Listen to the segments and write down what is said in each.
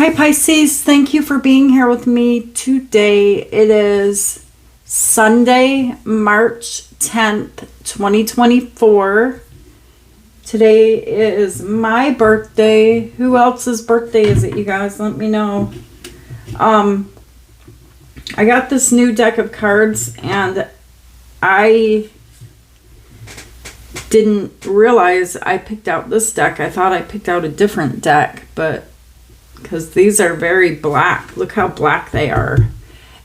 Hi Pisces, thank you for being here with me today. It is Sunday, March 10th, 2024. Today is my birthday. Who else's birthday is it, you guys? Let me know. I got this new deck of cards and I didn't realize I picked out this deck. I thought I picked out a different deck, but because these are very black. Look how black they are.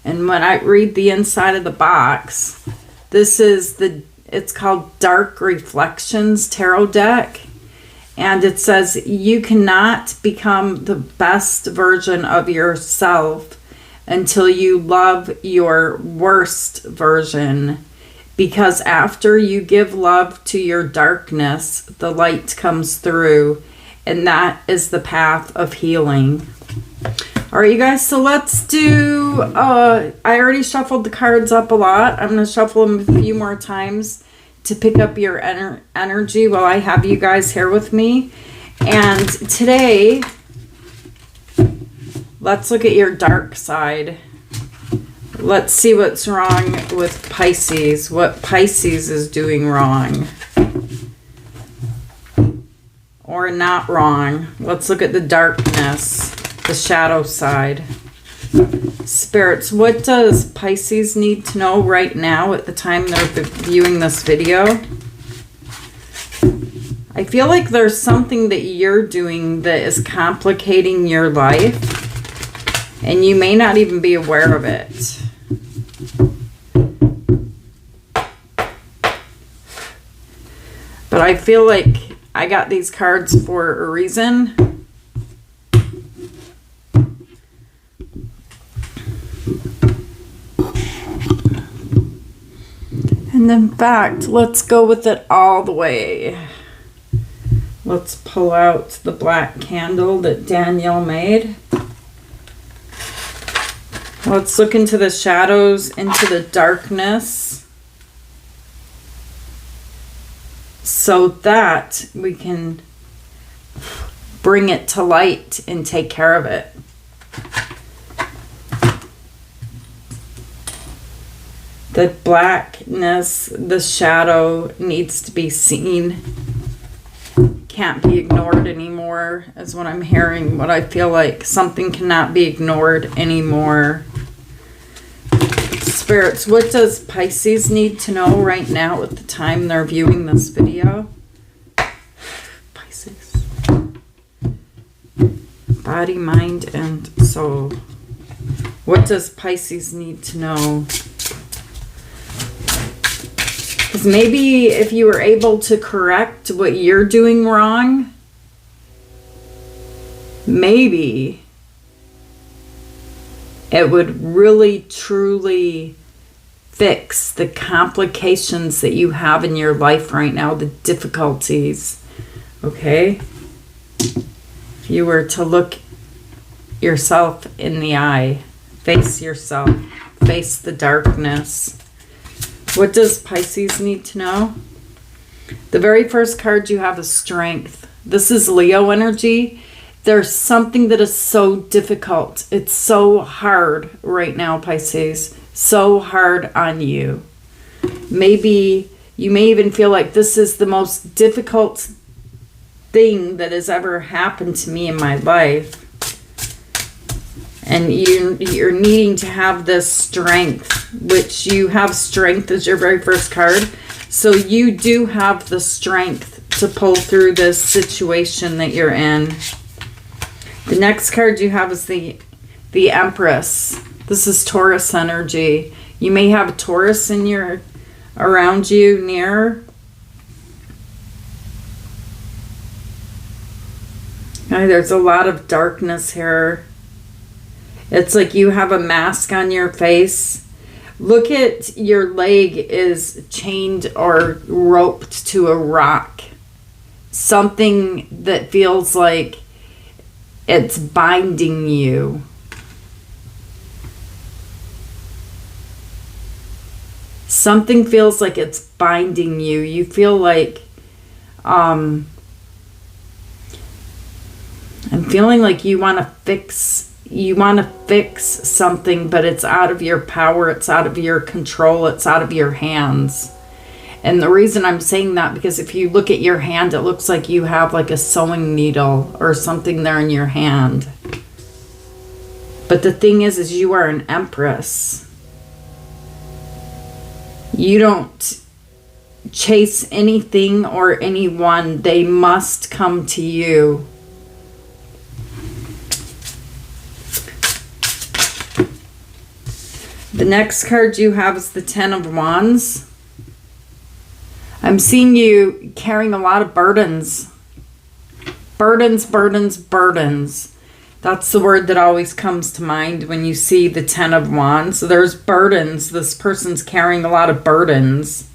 And when I read the inside of the box, this is it's called Dark Reflections Tarot Deck. And it says, you cannot become the best version of yourself until you love your worst version. Because after you give love to your darkness, the light comes through. And that is the path of healing. All right, you guys, so let's do, I already shuffled the cards up a lot. I'm going to shuffle them a few more times to pick up your energy while I have you guys here with me. And today, let's look at your dark side. Let's see what's wrong with Pisces, what Pisces is doing wrong. Or not wrong. Let's look at the darkness, the shadow side. Spirits, what does Pisces need to know right now at the time they're viewing this video? I feel like there's something that you're doing that is complicating your life, and you may not even be aware of it. But I feel like I got these cards for a reason. And in fact, let's go with it all the way. Let's pull out the black candle that Danielle made. Let's look into the shadows, into the darkness, so that we can bring it to light and take care of it. The blackness, the shadow needs to be seen. Can't be ignored anymore, is what I'm hearing, what I feel like. Something cannot be ignored anymore. Spirits, what does Pisces need to know right now at the time they're viewing this video? Pisces. Body, mind, and soul. What does Pisces need to know? Because maybe if you were able to correct what you're doing wrong, maybe it would really, truly fix the complications that you have in your life right now, the difficulties, okay? If you were to look yourself in the eye, face yourself, face the darkness. What does Pisces need to know? The very first card you have is Strength. This is Leo energy. There's something that is so difficult. It's so hard right now, Pisces. So hard on you. Maybe you may even feel like this is the most difficult thing that has ever happened to me in my life. And you're needing to have this strength, which you have strength as your very first card. So you do have the strength to pull through this situation that you're in. The next card you have is the Empress. This is Taurus energy. You may have a Taurus in around you, near. Okay, there's a lot of darkness here. It's like you have a mask on your face. Look at your leg is chained or roped to a rock. Something that feels like it's binding you. Something feels like it's binding you. You feel like I'm feeling like you want to fix something, but it's out of your power, it's out of your control, it's out of your hands. And the reason I'm saying that, because if you look at your hand, it looks like you have like a sewing needle or something there in your hand. But the thing is you are an empress. You don't chase anything or anyone. They must come to you. The next card you have is the Ten of Wands. I'm seeing you carrying a lot of burdens. Burdens, burdens, burdens. That's the word that always comes to mind when you see the Ten of Wands. So there's burdens. This person's carrying a lot of burdens.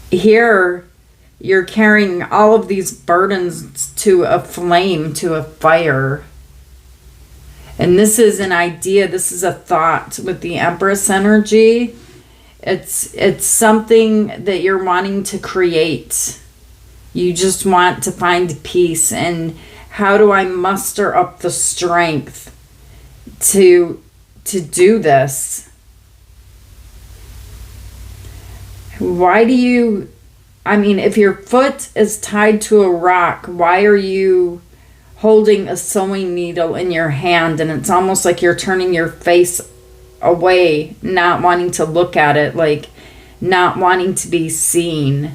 Here, you're carrying all of these burdens to a flame, to a fire. And this is an idea, this is a thought with the Empress energy. It's something that you're wanting to create. You just want to find peace. And how do I muster up the strength to do this? Why do you, if your foot is tied to a rock, why are you holding a sewing needle in your hand? And it's almost like you're turning your face away, not wanting to look at it, like not wanting to be seen.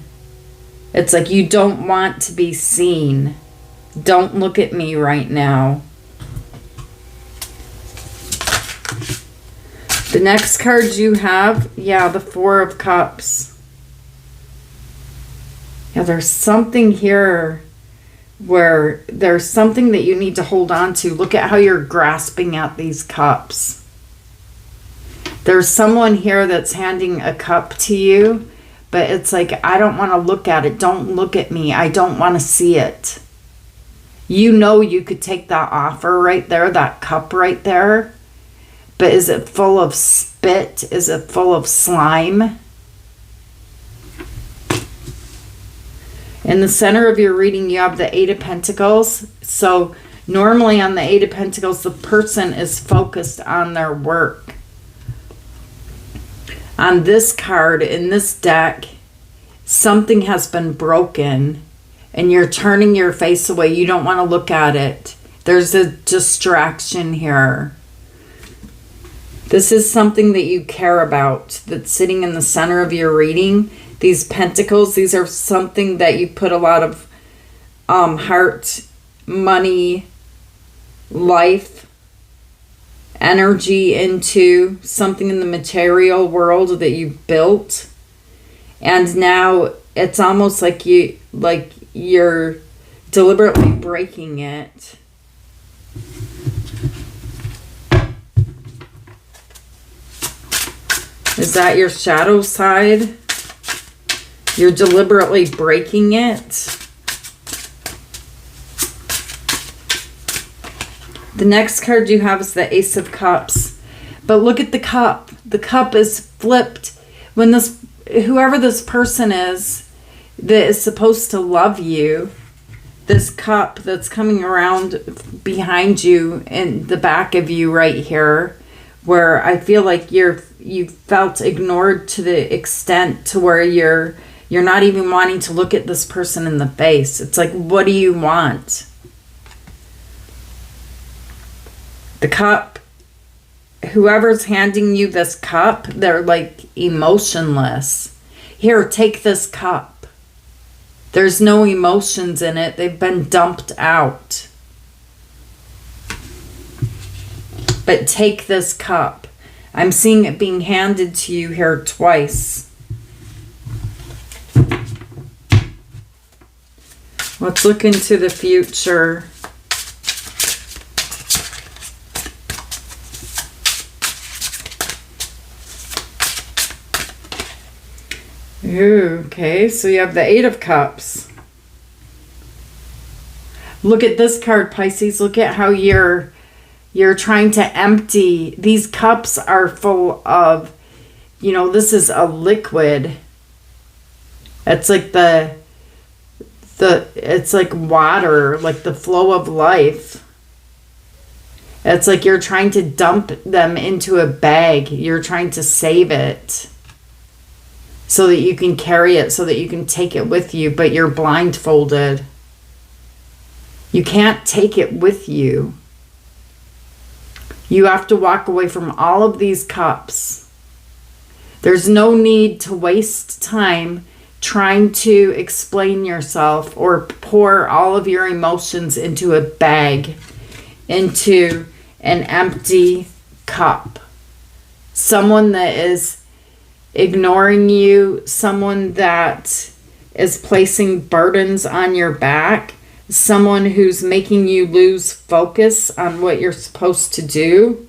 It's like you don't want to be seen. Don't look at me right now. The next card you have, the Four of Cups. There's something here where there's something that you need to hold on to. Look at how you're grasping at these cups. There's someone here that's handing a cup to you, but it's like, I don't want to look at it. Don't look at me. I don't want to see it. You know you could take that offer right there, that cup right there, but is it full of spit? Is it full of slime? In the center of your reading, you have the Eight of Pentacles. So normally on the Eight of Pentacles, the person is focused on their work. On this card, in this deck, something has been broken and you're turning your face away. You don't want to look at it. There's a distraction here. This is something that you care about that's sitting in the center of your reading. These pentacles, these are something that you put a lot of heart, money, life, energy into, something in the material world that you built. And now it's almost like you're deliberately breaking it. Is that your shadow side? You're deliberately breaking it. The next card you have is the Ace of Cups. But look at the cup. The cup is flipped. When whoever this person is that is supposed to love you, this cup that's coming around behind you in the back of you right here, where I feel like you felt ignored to the extent to where you're not even wanting to look at this person in the face. It's like, what do you want? The cup, whoever's handing you this cup, they're like emotionless. Here, take this cup. There's no emotions in it. They've been dumped out. But take this cup. I'm seeing it being handed to you here twice. Let's look into the future. Ooh, okay, so you have the Eight of Cups. Look at this card, Pisces. Look at how you're trying to empty. These cups are full of, this is a liquid. It's like It's like water, like the flow of life. It's like you're trying to dump them into a bag. You're trying to save it so that you can carry it, so that you can take it with you, but you're blindfolded. You can't take it with you. You have to walk away from all of these cups. There's no need to waste time trying to explain yourself or pour all of your emotions into a bag, into an empty cup. Someone that is ignoring you, someone that is placing burdens on your back, someone who's making you lose focus on what you're supposed to do.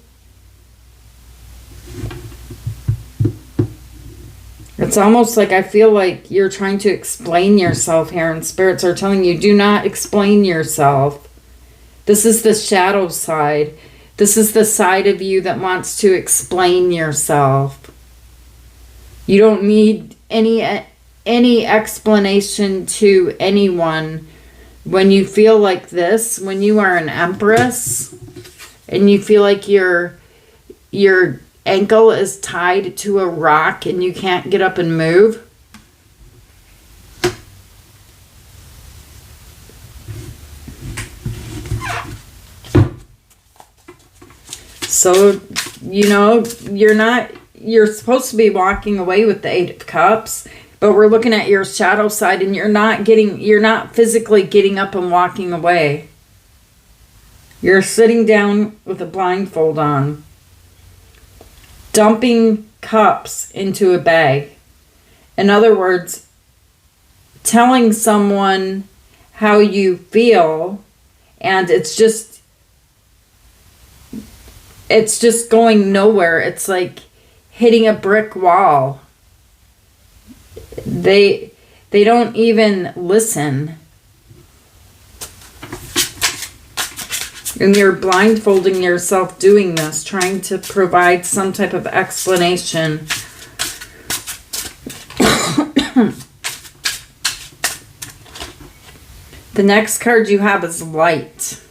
It's almost like I feel like you're trying to explain yourself here, and spirits are telling you, do not explain yourself. This is the shadow side. This is the side of you that wants to explain yourself. You don't need any explanation to anyone. When you feel like this, when you are an empress and you feel like your ankle is tied to a rock and you can't get up and move, so you're supposed to be walking away with the 8 of Cups, but we're looking at your shadow side and you're not physically getting up and walking away. You're sitting down with a blindfold on, dumping cups into a bag. In other words, telling someone how you feel, and it's just going nowhere. It's like hitting a brick wall. They don't even listen. And you're blindfolding yourself doing this, trying to provide some type of explanation. The next card you have is light.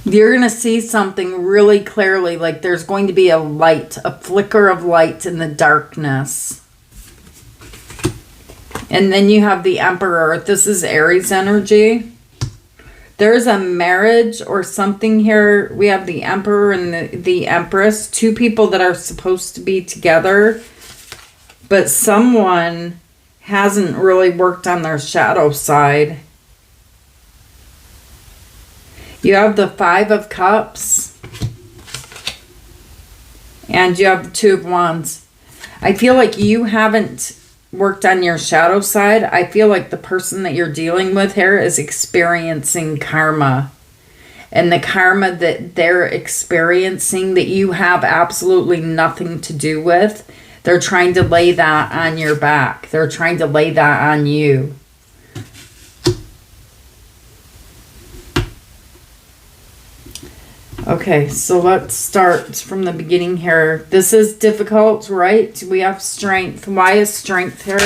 You're going to see something really clearly, like there's going to be a light, a flicker of light in the darkness. And then you have the Emperor. This is Aries energy. There's a marriage or something here. We have the Emperor and the Empress. 2 people that are supposed to be together. But someone hasn't really worked on their shadow side. You have the 5 of Cups. And you have the 2 of Wands. I feel like you haven't worked on your shadow side. I feel like the person that you're dealing with here is experiencing karma. And the karma that they're experiencing that you have absolutely nothing to do with, they're trying to lay that on your back. They're trying to lay that on you. Okay, so let's start from the beginning here. This is difficult, right? We have strength. Why is strength here?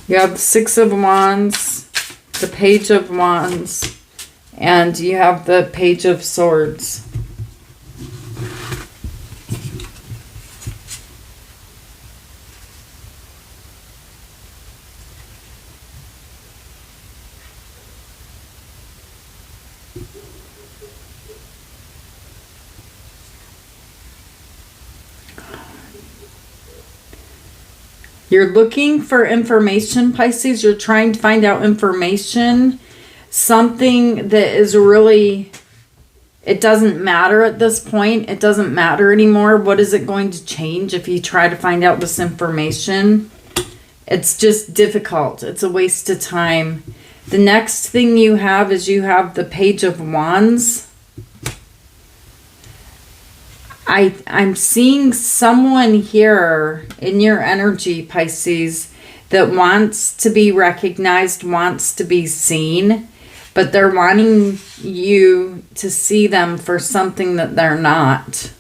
You have the 6 of Wands, the Page of Wands, and you have the Page of Swords. You're looking for information, Pisces. You're trying to find out information. Something that is really, it doesn't matter at this point. It doesn't matter anymore. What is it going to change if you try to find out this information? It's just difficult. It's a waste of time. The next thing you have is you have the Page of Wands. I'm seeing someone here in your energy, Pisces, that wants to be recognized, wants to be seen, but they're wanting you to see them for something that they're not.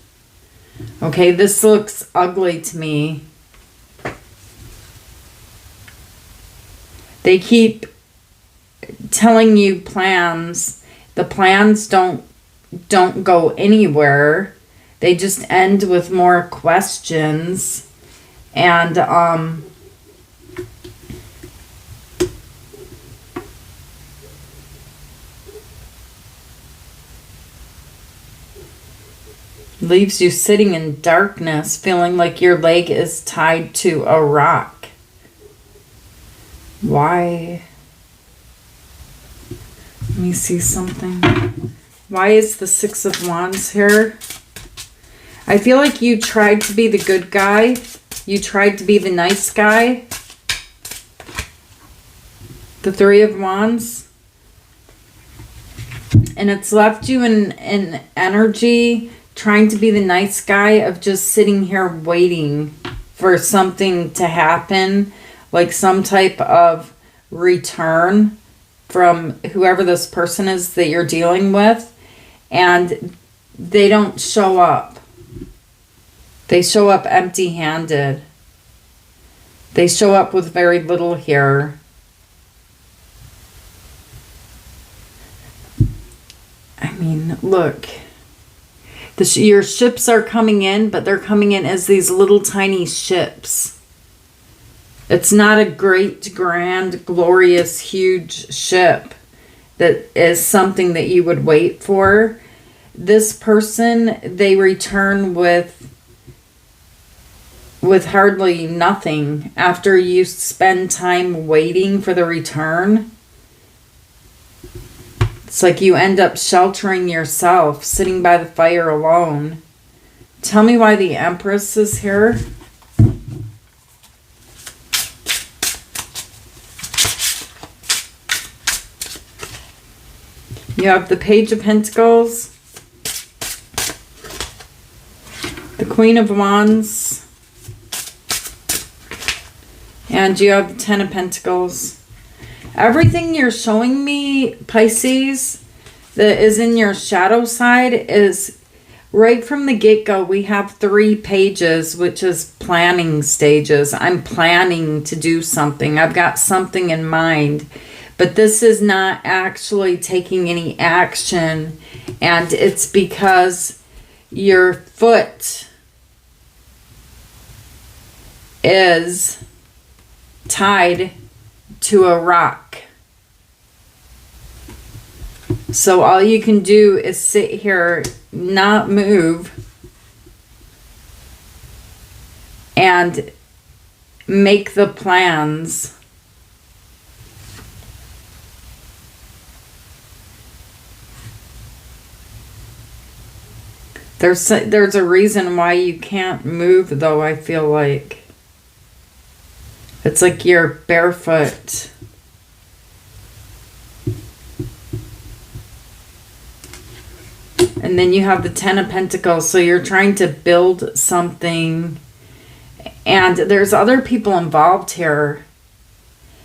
Okay, this looks ugly to me. They keep telling you plans. The plans don't go anywhere. They just end with more questions. And leaves you sitting in darkness, feeling like your leg is tied to a rock. Why? Let me see something. Why is the Six of Wands here? I feel like you tried to be the good guy. You tried to be the nice guy. The Three of Wands. And it's left you in energy trying to be the nice guy of just sitting here waiting for something to happen, like some type of return from whoever this person is that you're dealing with, and they don't show up. They show up empty-handed. They show up with very little here. I mean, look. Your ships are coming in, but they're coming in as these little tiny ships. It's not a great, grand, glorious, huge ship that is something that you would wait for. This person, they return with hardly nothing after you spend time waiting for the return. It's like you end up sheltering yourself, sitting by the fire alone. Tell me why the Empress is here. You have the Page of Pentacles, the Queen of Wands, and you have the Ten of Pentacles. Everything you're showing me, Pisces, that is in your shadow side is right from the get-go. We have 3 pages, which is planning stages. I'm planning to do something. I've got something in mind. But this is not actually taking any action. And it's because your foot is tied to a rock. So all you can do is sit here, not move, and make the plans. There's a reason why you can't move, though, I feel like. It's like you're barefoot. And then you have the Ten of Pentacles. So you're trying to build something. And there's other people involved here.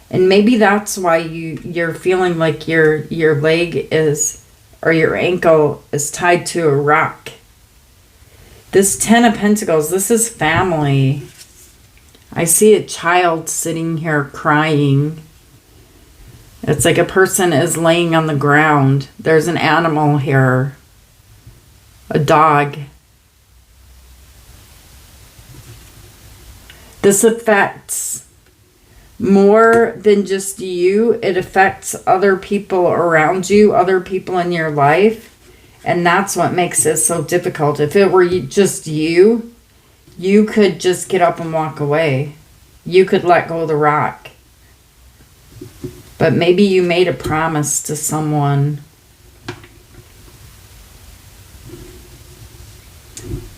And maybe that's why you're feeling like your leg is, or your ankle is tied to a rock. This Ten of Pentacles, this is family. I see a child sitting here crying. It's like a person is laying on the ground. There's an animal here. A dog. This affects more than just you. It affects other people around you, other people in your life. And that's what makes it so difficult. If it were just you, you could just get up and walk away. You could let go of the rock. But maybe you made a promise to someone.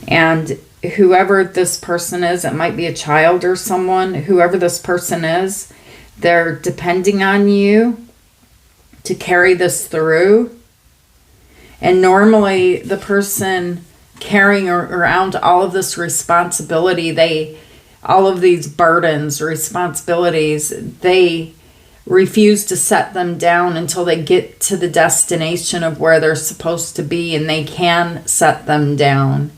And whoever this person is, it might be a child or someone, whoever this person is, they're depending on you to carry this through. And normally the person carrying around all of this responsibility, all of these burdens, responsibilities, they refuse to set them down until they get to the destination of where they're supposed to be, and they can set them down.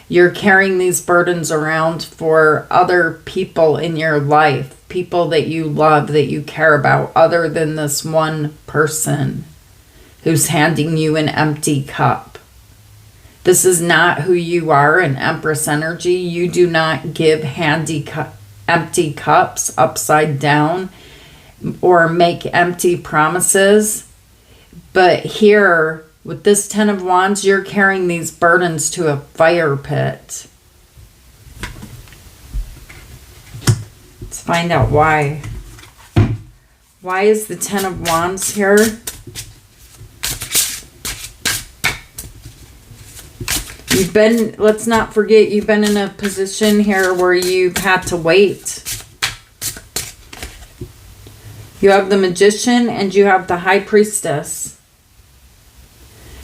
You're carrying these burdens around for other people in your life. people that you love, that you care about, other than this one person who's handing you an empty cup. This is not who you are in Empress energy. You do not give empty cups upside down or make empty promises. But here, with this Ten of Wands, you're carrying these burdens to a fire pit. Let's find out why. Why is the Ten of Wands here? Let's not forget, you've been in a position here where you've had to wait. You have the Magician and you have the High Priestess.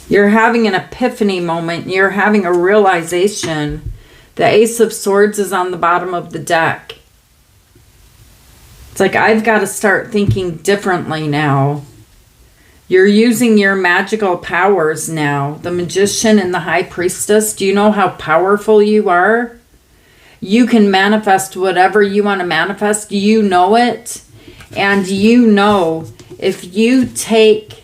You're having an epiphany moment. You're having a realization. The Ace of Swords is on the bottom of the deck. It's like, I've got to start thinking differently now. You're using your magical powers now. The Magician and the High Priestess. Do you know how powerful you are? You can manifest whatever you want to manifest. You know it. And you know, if you take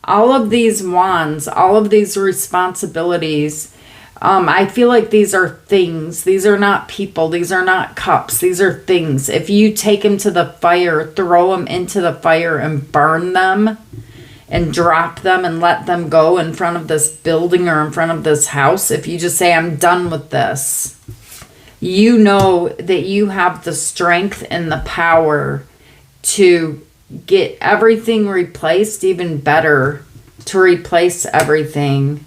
all of these wands, all of these responsibilities, I feel like these are things. These are not people. These are not cups. These are things. If you take them to the fire, throw them into the fire and burn them, and drop them and let them go in front of this building or in front of this house, if you just say, I'm done with this, you know that you have the strength and the power to get everything replaced, even better, to replace everything.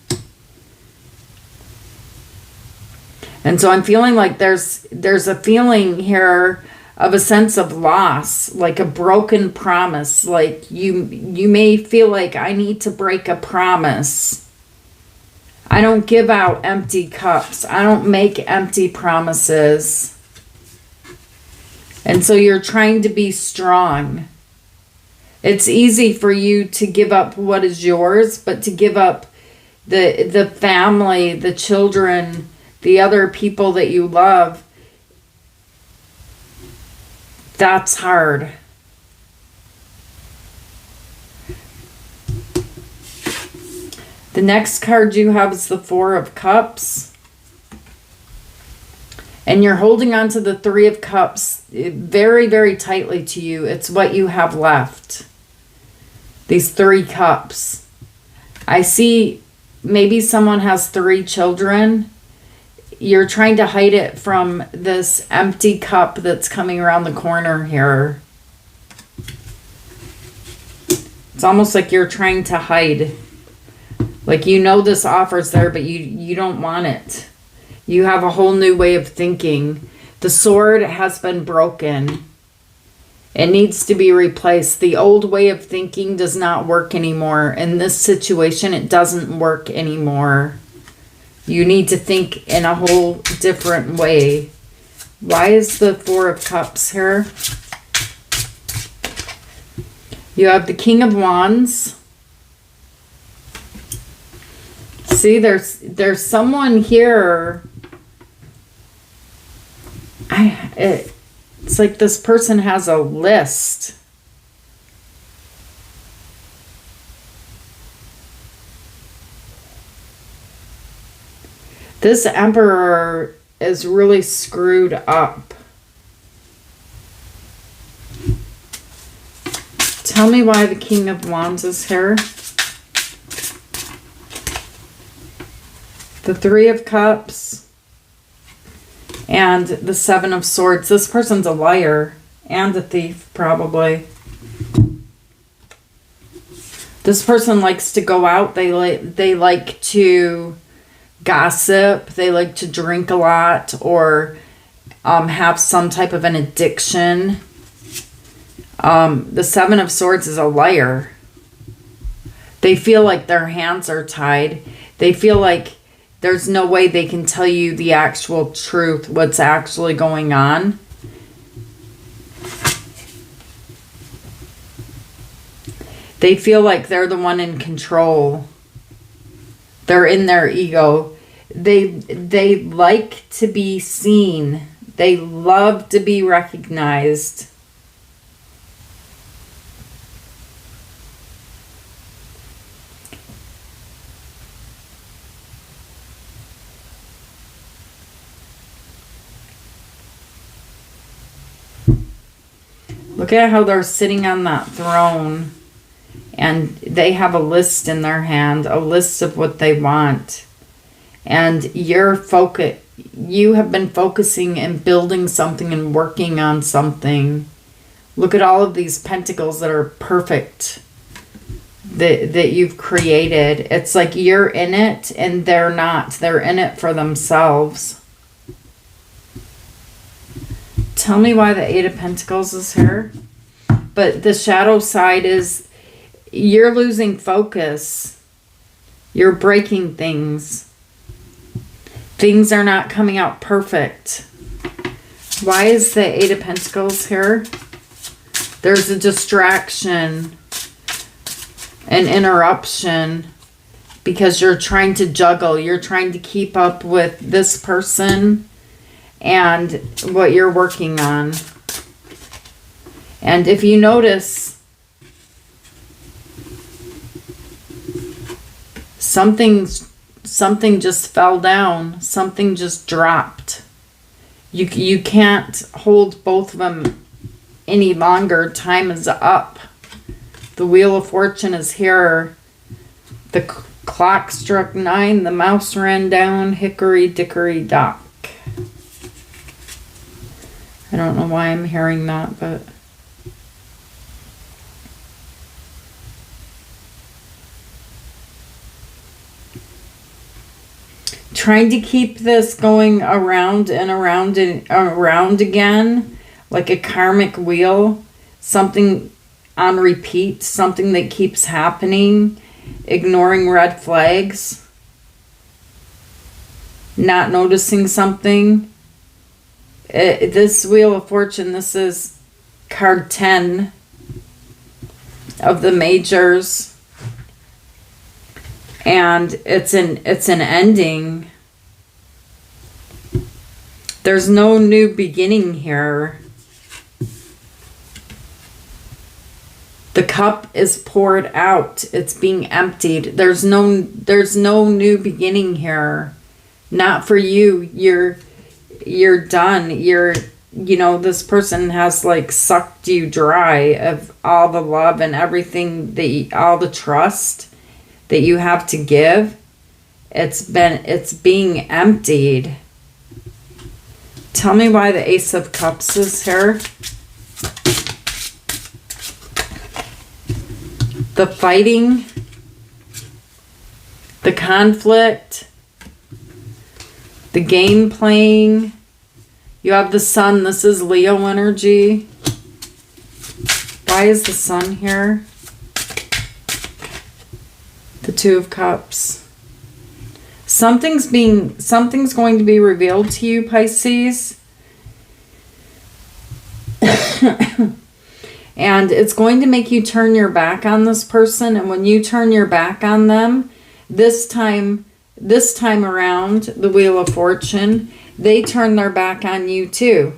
And so I'm feeling like there's a feeling here of a sense of loss, like a broken promise. Like you may feel like, I need to break a promise. I don't give out empty cups. I don't make empty promises. And so you're trying to be strong. It's easy for you to give up what is yours, but to give up the family, the children, the other people that you love, that's hard. The next card you have is the Four of Cups. And you're holding on to the Three of Cups very, very tightly to you. It's what you have left. These 3 cups. I see maybe someone has 3 children. You're trying to hide it from this empty cup that's coming around the corner here. It's almost like you're trying to hide. Like, you know this offer's there, but you don't want it. You have a whole new way of thinking. The sword has been broken. It needs to be replaced. The old way of thinking does not work anymore. In this situation, it doesn't work anymore. You need to think in a whole different way. Why is the Four of Cups here? You have the King of Wands. See, there's someone here. It's like this person has a list. This Emperor is really screwed up. Tell me why the King of Wands is here. The Three of Cups. And the Seven of Swords. This person's a liar and a thief, probably. This person likes to go out. They like to gossip. They like to drink a lot, or have some type of an addiction. The Seven of Swords is a liar. They feel like their hands are tied. They feel like there's no way they can tell you the actual truth, what's actually going on. They feel like they're the one in control. They're in their ego. They like to be seen. They love to be recognized. Look at how they're sitting on that throne. And they have a list in their hand, a list of what they want. And you have been focusing and building something and working on something. Look at all of these pentacles that are perfect that you've created. It's like you're in it and they're not. They're in it for themselves. Tell me why the Eight of Pentacles is here. But the shadow side is you're losing focus. You're breaking things. Things are not coming out perfect. Why is the Eight of Pentacles here? There's a distraction, an interruption, because you're trying to juggle. You're trying to keep up with this person and what you're working on. And if you notice, something just fell down. Something just dropped. You can't hold both of them any longer. Time is up. The Wheel of Fortune is here. The clock struck 9. The mouse ran down. Hickory dickory dock. I don't know why I'm hearing that, but trying to keep this going around and around and around again, like a karmic wheel, something on repeat, something that keeps happening, ignoring red flags, not noticing something. This Wheel of Fortune, this is card 10 of the majors. And it's an ending. There's no new beginning here. The cup is poured out. It's being emptied. There's no new beginning here. Not for you. You're done. This person has like sucked you dry of all the love and everything all the trust that you have to give. It's being emptied. Tell me why the Ace of Cups is here. The fighting, the conflict, the game playing. You have the Sun. This is Leo energy. Why is the Sun here? The Two of Cups. Something's going to be revealed to you, Pisces. And it's going to make you turn your back on this person. And when you turn your back on them, this time around, the Wheel of Fortune, they turn their back on you too.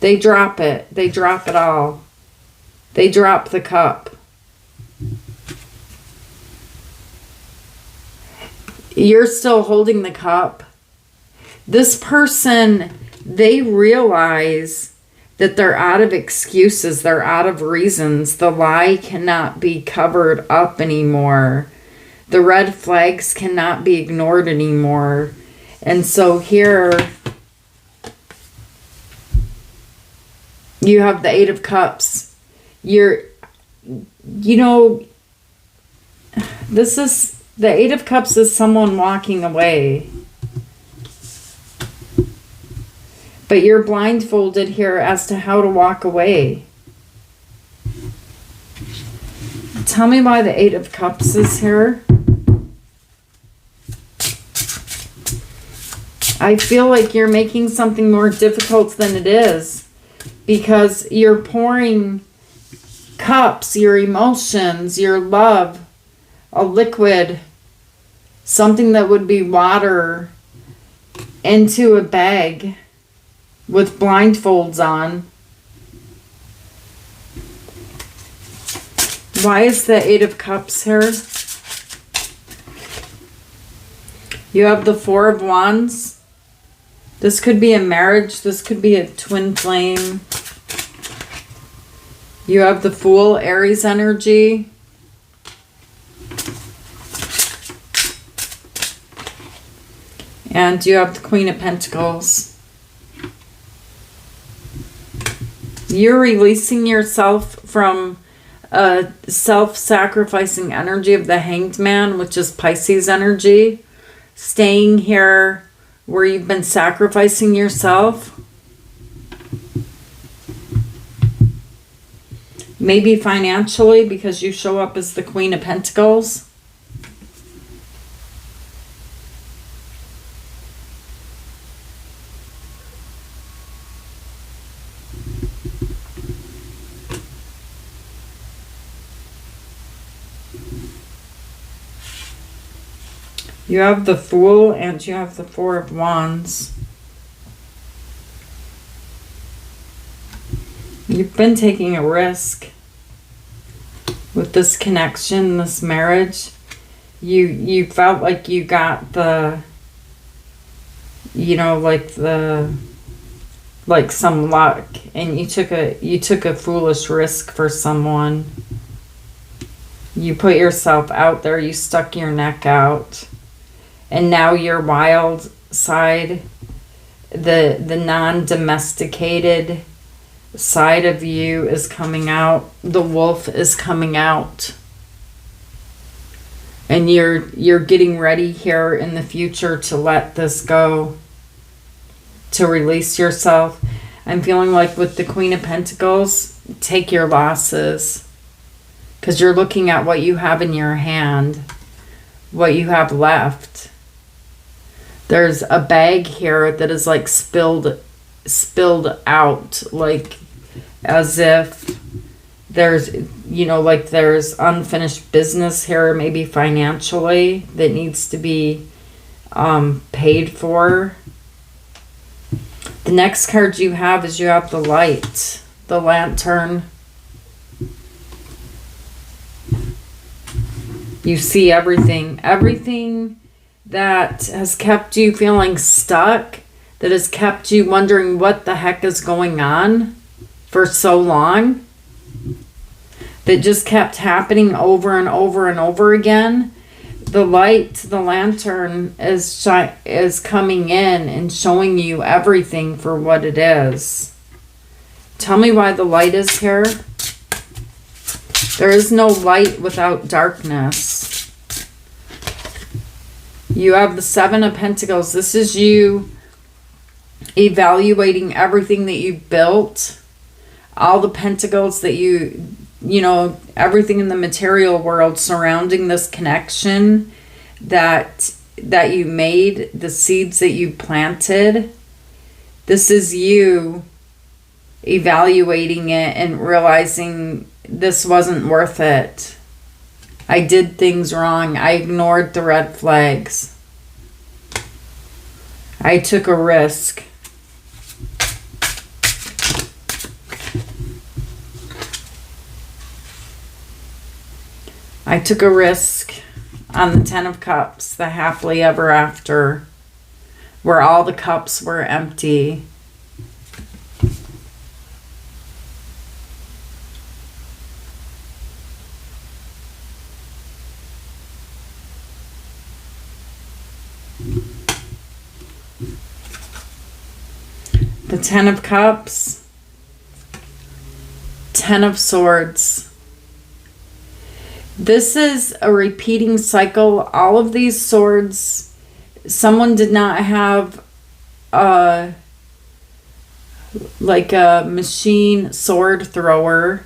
They drop it. They drop it all. They drop the cup. You're still holding the cup. This person, they realize that they're out of excuses. They're out of reasons. The lie cannot be covered up anymore. The red flags cannot be ignored anymore. And so here, you have the Eight of Cups. The Eight of Cups is someone walking away. But you're blindfolded here as to how to walk away. Tell me why the Eight of Cups is here. I feel like you're making something more difficult than it is. Because you're pouring cups, your emotions, your love, a liquid, something that would be water, into a bag with blindfolds on. Why is the Eight of Cups here? You have the Four of Wands. This could be a marriage. This could be a twin flame. You have the Fool, Aries energy. And you have the Queen of Pentacles. You're releasing yourself from a self-sacrificing energy of the Hanged Man, which is Pisces energy. Staying here where you've been sacrificing yourself. Maybe financially, because you show up as the Queen of Pentacles. You have the Fool and you have the Four of Wands. You've been taking a risk with this connection, this marriage. You felt like you got the, you know, like some luck, and you took a foolish risk for someone. You put yourself out there, you stuck your neck out. And now your wild side, the non-domesticated side of you is coming out. The wolf is coming out. And you're getting ready here in the future to let this go. To release yourself. I'm feeling like with the Queen of Pentacles, take your losses. Because you're looking at what you have in your hand. What you have left. There's a bag here that is like spilled out, like as if there's, you know, like there's unfinished business here, maybe financially, that needs to be paid for. The next card you have is you have the light, the lantern. You see everything. Everything that has kept you feeling stuck, that has kept you wondering what the heck is going on for so long, that just kept happening over and over and over again. The light, the lantern is coming in and showing you everything for what it is. Tell me why the light is here. There is no light without darkness. You have the Seven of Pentacles. This is you evaluating everything that you built. All the pentacles that you know, everything in the material world surrounding this connection that you made, the seeds that you planted. This is you evaluating it and realizing this wasn't worth it. I did things wrong. I ignored the red flags. I took a risk. I took a risk on the Ten of Cups, the happily ever after, where all the cups were empty. The Ten of Cups, Ten of Swords. This is a repeating cycle. All of these swords, someone did not have like a machine sword thrower.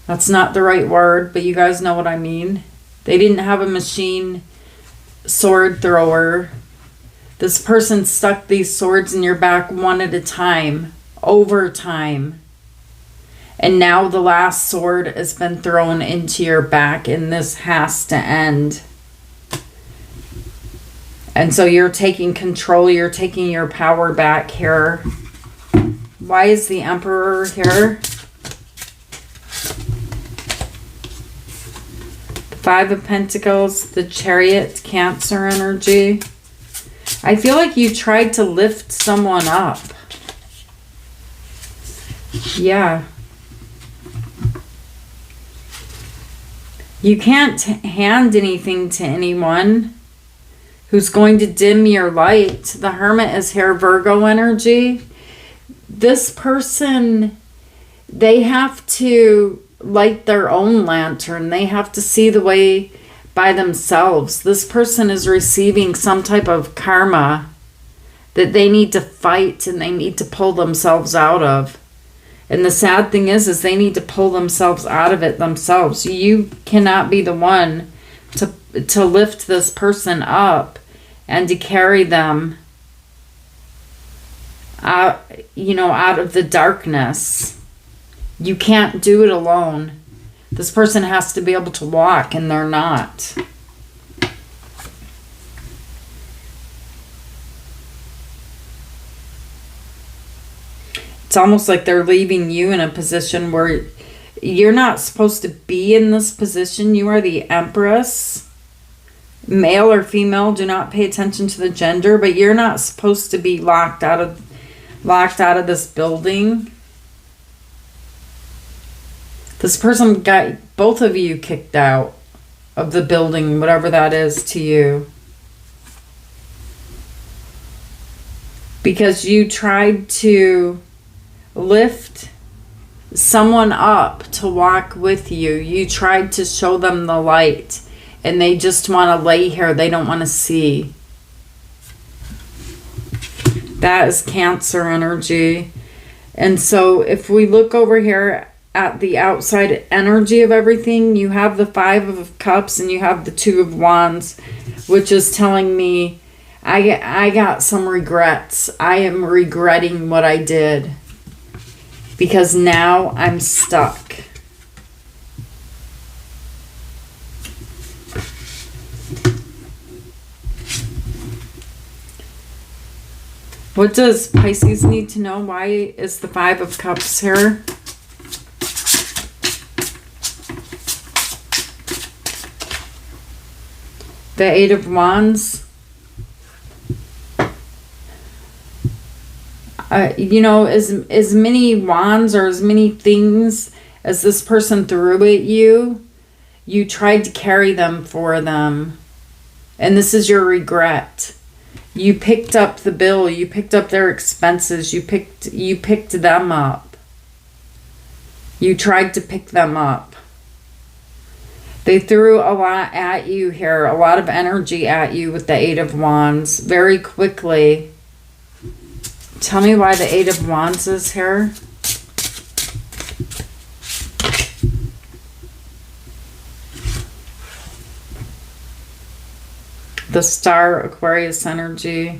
That's not the right word, but you guys know what I mean. They didn't have a machine sword thrower. This person stuck these swords in your back one at a time, over time. And now the last sword has been thrown into your back, and this has to end. And so you're taking control, you're taking your power back here. Why is the Emperor here? The Five of Pentacles, the Chariot, Cancer energy. I feel like you tried to lift someone up. Yeah. You can't hand anything to anyone who's going to dim your light. The Hermit is here, Virgo energy. This person, they have to light their own lantern. They have to see the way by themselves. This person is receiving some type of karma that they need to fight and they need to pull themselves out of. And the sad thing is they need to pull themselves out of it themselves. You cannot be the one to lift this person up and to carry them out, out of the darkness. You can't do it alone. This person has to be able to walk, and they're not. It's almost like they're leaving you in a position where you're not supposed to be in this position. You are the Empress. Male or female, do not pay attention to the gender, but you're not supposed to be locked out of this building. This person got both of you kicked out of the building, whatever that is to you. Because you tried to lift someone up to walk with you. You tried to show them the light, and they just want to lay here. They don't want to see. That is Cancer energy. And so if we look over here at the outside energy of everything, you have the Five of Cups and you have the Two of Wands, which is telling me I got some regrets. I am regretting what I did because now I'm stuck. What does Pisces need to know? Why is the Five of Cups here? The Eight of Wands. As many wands or as many things as this person threw at you, you tried to carry them for them. And this is your regret. You picked up the bill. You picked up their expenses. You picked them up. You tried to pick them up. They threw a lot at you here, a lot of energy at you with the Eight of Wands very quickly. Tell me why the Eight of Wands is here. The Star, Aquarius energy.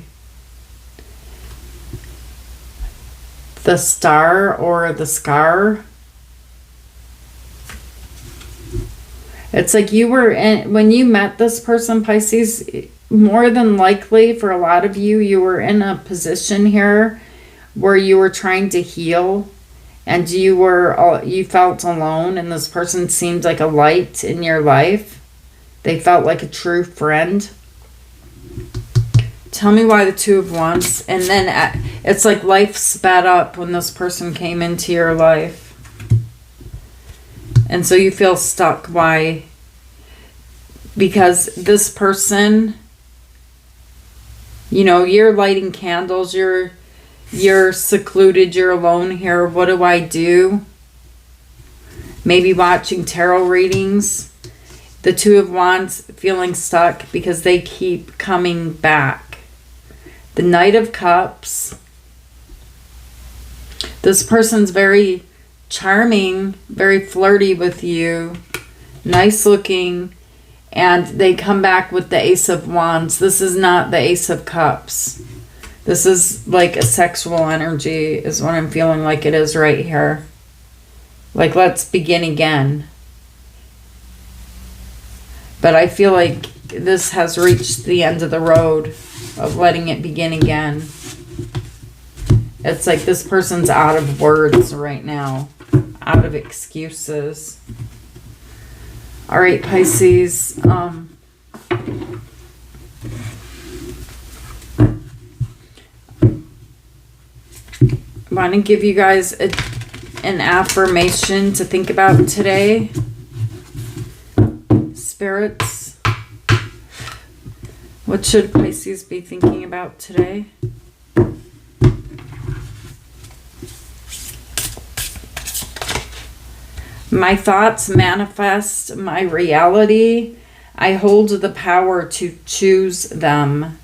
The Star or the Scar. It's like you were in, when you met this person, Pisces, more than likely for a lot of you, you were in a position here where you were trying to heal and you felt alone, and this person seemed like a light in your life. They felt like a true friend. Tell me why the Two of Wands. And then it's like life sped up when this person came into your life. And so you feel stuck. Why? Because this person, you're lighting candles. You're secluded. You're alone here. What do I do? Maybe watching tarot readings. The Two of Wands, feeling stuck because they keep coming back. The Knight of Cups. This person's very charming, very flirty with you, nice looking, and they come back with the Ace of Wands. This is not the Ace of Cups. This is like a sexual energy is what I'm feeling like it is right here. Like, let's begin again. But I feel like this has reached the end of the road of letting it begin again. It's like this person's out of words right now. Out of excuses. All right, Pisces. I want to give you guys an affirmation to think about today. spirits. What should Pisces be thinking about today? My thoughts manifest my reality. I hold the power to choose them.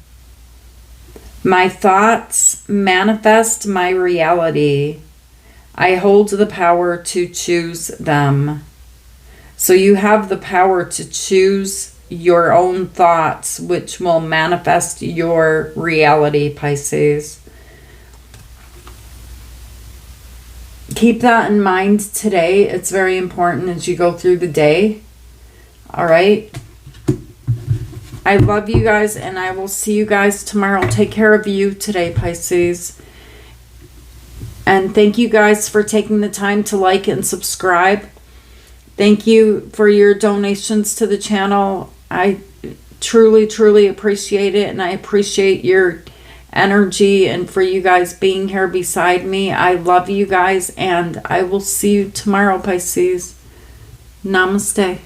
My thoughts manifest my reality. I hold the power to choose them. So you have the power to choose your own thoughts, which will manifest your reality, Pisces. Keep that in mind today. It's very important as you go through the day. All right. I love you guys, and I will see you guys tomorrow. Take care of you today, Pisces. And thank you guys for taking the time to like and subscribe. Thank you for your donations to the channel. I truly, truly appreciate it, and I appreciate your energy and for you guys being here beside me. I love you guys, and I will see you tomorrow, Pisces. Namaste.